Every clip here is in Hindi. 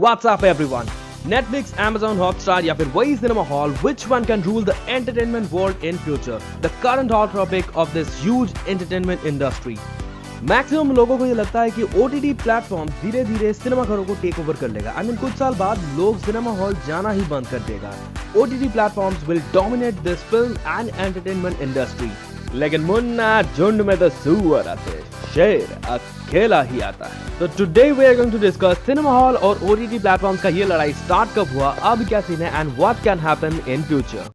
What's up everyone? Netflix, Amazon Hotstar या फिर वही cinema hall, which one can rule the entertainment world in future? The current hot topic of this huge entertainment industry. Maximum लोगों को ये लगता है कि OTT प्लेटफॉर्म धीरे धीरे सिनेमा घरों को टेक ओवर कर लेगा। कुछ साल बाद लोग सिनेमा हॉल जाना ही बंद कर देगा। OTT platforms will dominate this film and entertainment industry. लेकिन मुन्ना झुंड में तो सुअर आते, शेर अकेला ही आता है। तो today we are going to discuss cinema hall और OTT प्लेटफॉर्म्स का ये लड़ाई स्टार्ट कब हुआ, अब क्या सीन है and what can happen in future.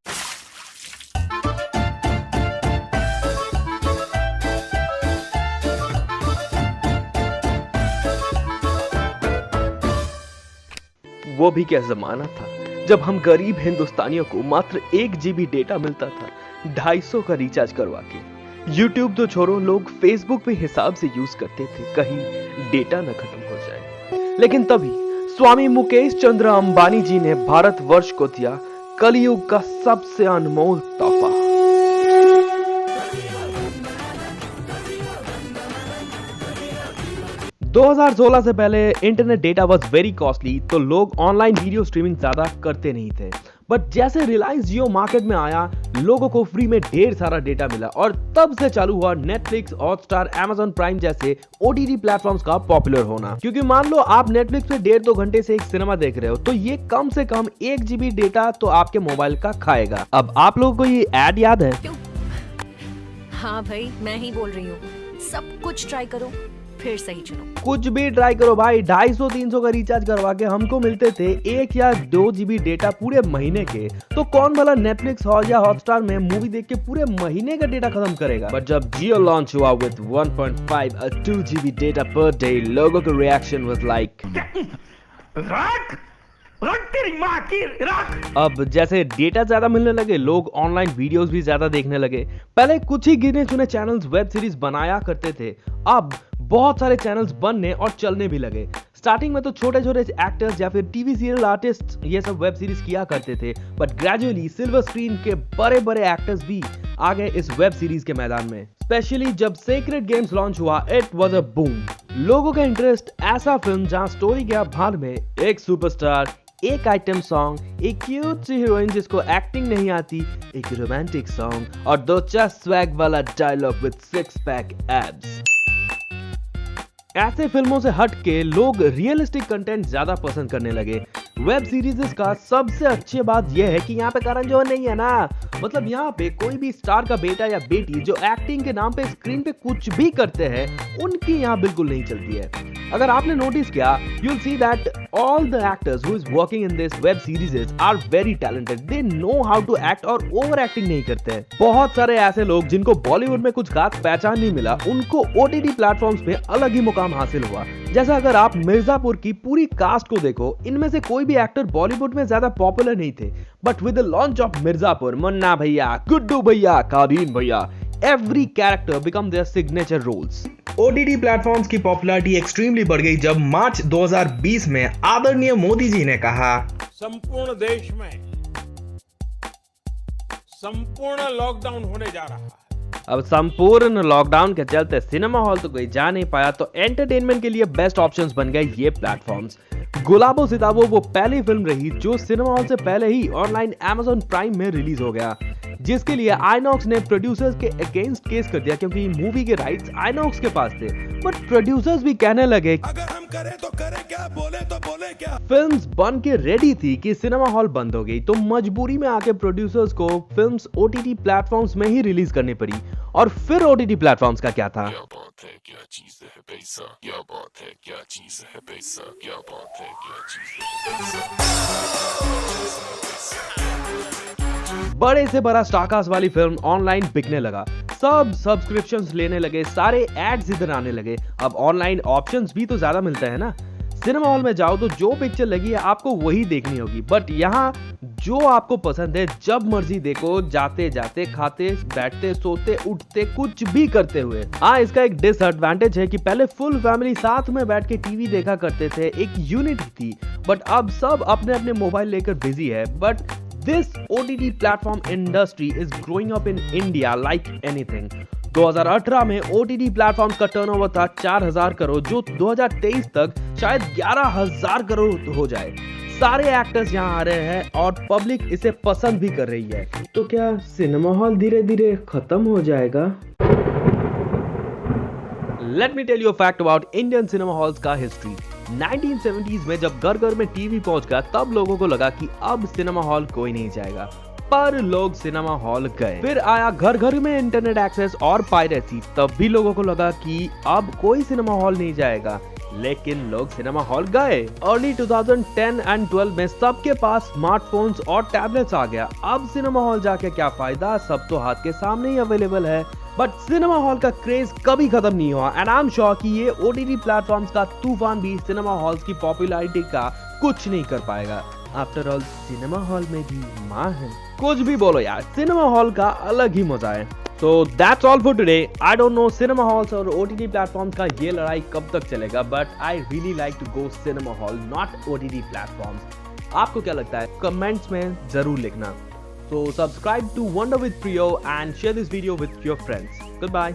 वो भी क्या जमाना था जब हम गरीब हिंदुस्तानियों को मात्र 1 GB डेटा मिलता था 250 का रिचार्ज करवा के। YouTube तो छोड़ो, लोग Facebook पे हिसाब से यूज करते थे कहीं डेटा न खत्म हो जाए। लेकिन तभी स्वामी मुकेश चंद्र अंबानी जी ने भारतवर्ष को दिया कलयुग का सबसे अनमोल तोहफा। दो 2016 से पहले internet data was very costly, तो लोग ऑनलाइन वीडियो स्ट्रीमिंग ज्यादा करते नहीं थे। बट जैसे रिलायंस जियो मार्केट में आया, लोगों को फ्री में ढेर सारा डेटा मिला और तब से चालू हुआ नेटफ्लिक्स, हॉटस्टार, Amazon प्राइम जैसे OTT प्लेटफॉर्म्स का पॉपुलर होना। क्योंकि मान लो आप नेटफ्लिक्स पे 1.5-2 घंटे से एक सिनेमा देख रहे हो, तो ये कम से कम 1 GB डेटा तो आपके मोबाइल का खाएगा। अब आप लोगों को ये एड याद है? हाँ भाई, मैं ही बोल रही हूँ, सब कुछ ट्राई करो फिर सही चुनो। कुछ भी ट्राई करो भाई, 250-300 का रिचार्ज करवा के हमको मिलते थे 1 या 2 GB डेटा पूरे महीने के। तो कौन भला नेटफ्लिक्स हॉल या हॉटस्टार में मूवी देख के पूरे महीने का डेटा खत्म करेगा। बट जब जियो लॉन्च हुआ विद 1.5 और 2 GB डेटा पर डे, लोगों का रिएक्शन वाज लाइक अब जैसे डेटा ज्यादा मिलने लगे, लोग ऑनलाइन वीडियोस भी ज्यादा देखने लगे। पहले कुछ ही गिने चुने चैनल्स वेब सीरीज बनाया करते थे, अब बहुत सारे चैनल्स बनने और चलने भी लगे। स्टार्टिंग में तो छोटे छोटे एक्टर्स या फिर टीवी सीरियल आर्टिस्ट ये सब वेब सीरीज किया करते थे, बट ग्रेजुअली सिल्वर स्क्रीन के बड़े बड़े एक्टर्स भी आ गए इस वेब सीरीज के मैदान में। स्पेशली जब सेक्रेड गेम्स लॉन्च हुआ, इट वाज अ बूम। लोगों का इंटरेस्ट ऐसा फिल्म जहां स्टोरी के आधार में एक सुपरस्टार, एक आइटम सॉन्ग, एक क्यूट सी हीरोइन जिसको एक्टिंग नहीं आती, एक रोमांटिक सॉन्ग और 2-4 स्वैग वाला डायलॉग विद 6 पैक एब्स। ऐसे फिल्मों से हट के लोग रियलिस्टिक कंटेंट ज्यादा पसंद करने लगे। वेब सीरीज का सबसे अच्छी बात यह है कि यहाँ पे करण जौहर नहीं है ना, मतलब यहाँ पे कोई भी स्टार का बेटा या बेटी जो एक्टिंग के नाम पे स्क्रीन पे कुछ भी करते हैं, उनकी यहाँ बिल्कुल नहीं चलती है। अगर आपने नोटिस किया, you will see that all the actors who is working in this web series are very talented. They know how to act और ओवर एक्टिंग नहीं करते हैं। बहुत सारे ऐसे लोग जिनको बॉलीवुड में कुछ खास पहचान नहीं मिला, उनको OTT प्लेटफॉर्म्स पे अलग ही मुकाम हासिल हुआ। जैसा अगर आप मिर्जापुर की पूरी कास्ट को देखो, इनमें से कोई भी एक्टर बॉलीवुड में ज्यादा पॉपुलर नहीं थे, but with the launch of Mirzapur, Munna भैया, गुड्डू भैया, कादीन भैया, every character become their signature roles. OTT platforms की पॉपुलैरिटी एक्सट्रीमली बढ़ गई जब मार्च 2020 में आदरणीय मोदी जी ने कहा, संपूर्ण देश में संपूर्ण लॉकडाउन होने जा रहा है। अब संपूर्ण लॉकडाउन के चलते सिनेमा हॉल तो कोई जा नहीं पाया, तो एंटरटेनमेंट के लिए बेस्ट ऑप्शंस बन गए ये प्लेटफॉर्म्स। गुलाबो सिताबो वो पहली फिल्म रही जो सिनेमा हॉल से पहले ही ऑनलाइन Amazon प्राइम में रिलीज हो गया, जिसके लिए आइनॉक्स ने प्रोड्यूसर्स के अगेंस्ट केस कर दिया क्योंकि मूवी के राइट्स आइनॉक्स के पास थे। बट प्रोड्यूसर्स भी कहने लगे, अगर हम करें तो करें क्या, बोले तो बोले क्या। फिल्म्स बन के रेडी थी कि सिनेमा हॉल बंद हो गई, तो मजबूरी में आके प्रोड्यूसर्स को फिल्म्स OTT प्लेटफॉर्म्स में ही रिलीज करनी पड़ी। और फिर OTT प्लेटफॉर्म्स का क्या था? क्या चीज है पैसा, क्या बात है, क्या चीज है पैसा, क्या बात है, क्या चीज है। बड़े से बड़ा स्टारकास्ट वाली फिल्म ऑनलाइन बिकने लगा, सब सब्सक्रिप्शंस लेने लगे, सारे एड्स इधर आने लगे। अब ऑनलाइन ऑप्शंस भी तो ज्यादा मिलते हैं ना। सिनेमा हॉल में जाओ तो जो पिक्चर लगी है आपको वही देखनी होगी, बट यहाँ जो आपको पसंद है जब मर्जी देखो, जाते जाते, खाते, बैठते, सोते, उठते, कुछ भी करते हुए। हाँ, इसका एक डिसएडवांटेज है कि पहले फुल फैमिली साथ में बैठ के टीवी देखा करते थे, एक यूनिटी थी, बट अब सब अपने अपने मोबाइल लेकर बिजी है। But this OTT platform industry is growing up in India like anything. 2018 में OTT प्लेटफॉर्म का टर्नओवर था 4000 करोड़, जो 2023 तक शायद 11000 करोड़ हो जाए। सारे एक्टर्स यहाँ आ रहे हैं और पब्लिक इसे पसंद भी कर रही है। तो क्या सिनेमा हॉल धीरे धीरे खत्म हो जाएगा? Let me tell you a fact about Indian cinema halls का हिस्ट्री। 1970s में जब घर घर में टीवी पहुंच गया, तब लोगों को लगा कि अब सिनेमा हॉल कोई नहीं जाएगा, पर लोग सिनेमा हॉल गए। फिर आया घर घर में इंटरनेट एक्सेस और पायरेसी, तब भी लोगों को लगा कि अब कोई सिनेमा हॉल नहीं जाएगा, लेकिन लोग सिनेमा हॉल गए। अर्ली 2010 एंड 12 में सबके पास स्मार्टफोन्स और टैबलेट्स आ गया। अब सिनेमा हॉल जाके क्या फायदा, सब तो हाथ के सामने ही अवेलेबल है। बट सिनेमा हॉल का क्रेज कभी खत्म नहीं हुआ एंड आई एम श्योर कि ये OTT प्लेटफॉर्म्स का तूफान भी सिनेमा हॉल्स की पॉपुलैरिटी का कुछ नहीं कर पाएगा। आफ्टर ऑल सिनेमा हॉल में भी माँ है। कुछ भी बोलो यार, सिनेमा हॉल का अलग ही मजा है। So that's all for today. I don't know cinema halls और OTT प्लेटफॉर्म्स का ये लड़ाई कब तक चलेगा, but I really like to go cinema hall, not OTT platforms. आपको क्या लगता है? कमेंट्स में जरूर लिखना। So subscribe to Wonder with Priyo and share this video with your friends. Goodbye.